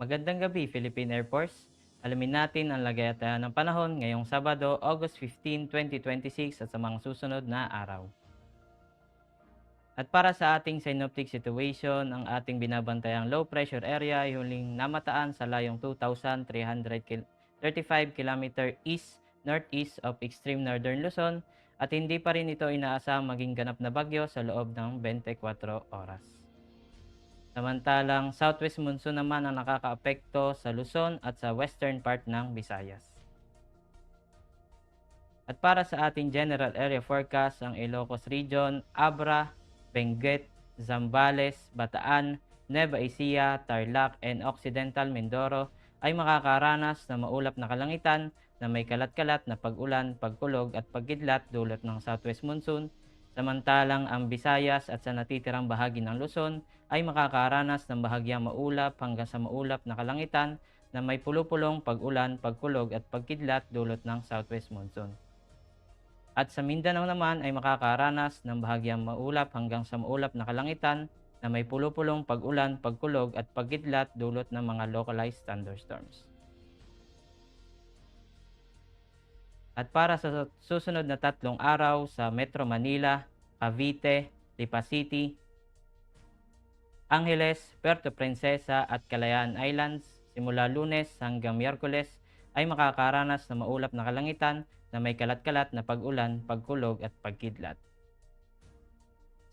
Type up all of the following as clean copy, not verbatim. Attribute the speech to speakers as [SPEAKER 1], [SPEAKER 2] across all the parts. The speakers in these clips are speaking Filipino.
[SPEAKER 1] Magandang gabi, Philippine Air Force. Alamin natin ang lagayatayan ng panahon ngayong Sabado, August 15, 2026 at sa mga susunod na araw. At para sa ating synoptic situation, ang ating binabantayang low pressure area ay huling namataan sa layong 2,335 km east-northeast of extreme northern Luzon at hindi pa rin ito inaasahang maging ganap na bagyo sa loob ng 24 oras. Samantalang southwest monsoon naman ang nakakaapekto sa Luzon at sa western part ng Visayas. At para sa ating general area forecast, ang Ilocos Region, Abra, Benguet, Zambales, Bataan, Nueva Ecija, Tarlac, and Occidental Mindoro ay makakaranas ng maulap na kalangitan na may kalat-kalat na pag-ulan, pagkulog at pagkidlat dulot ng southwest monsoon. Samantalang ang Visayas at sa natitirang bahagi ng Luzon ay makakaranas ng bahagyang maulap hanggang sa maulap na kalangitan na may pulupulong pag-ulan, pagkulog at pagkidlat dulot ng southwest monsoon. At sa Mindanao naman ay makakaranas ng bahagyang maulap hanggang sa maulap na kalangitan na may pulupulong pag-ulan, pagkulog at pagkidlat dulot ng mga localized thunderstorms. At para sa susunod na 3 araw sa Metro Manila, Cavite, Lipa City, Angeles, Puerto Princesa at Kalayaan Islands, simula Lunes hanggang Miyerkules ay makakaranas ng maulap na kalangitan na may kalat-kalat na pag-ulan, pagkulog at pagkidlat.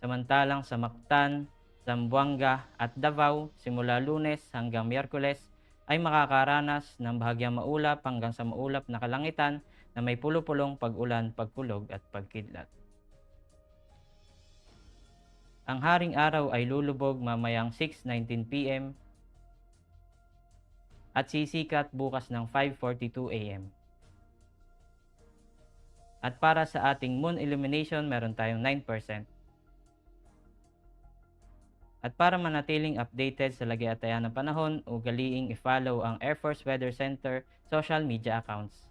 [SPEAKER 1] Samantalang sa Mactan, Zamboanga at Davao, simula Lunes hanggang Miyerkules ay makakaranas ng bahagyang maulap hanggang sa maulap na kalangitan na may pulupulong pag-ulan, pagkulog at pagkidlat. Ang haring araw ay lulubog mamayang 6:19 p.m. at sisikat bukas ng 5:42 a.m. At para sa ating moon illumination, meron tayong 9%. At para manatiling updated sa lagayatayan ng panahon, ugaliing i-follow ang Air Force Weather Center social media accounts.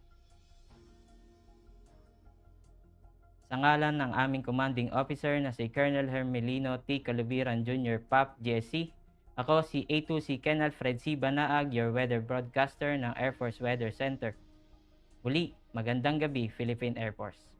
[SPEAKER 1] Sa ngalan ng aming commanding officer na si Colonel Hermelino T. Calubiran Jr. PAP GSC, ako si A2C Ken Alfred C. Banaag, your weather broadcaster ng Air Force Weather Center. Muli, magandang gabi, Philippine Air Force.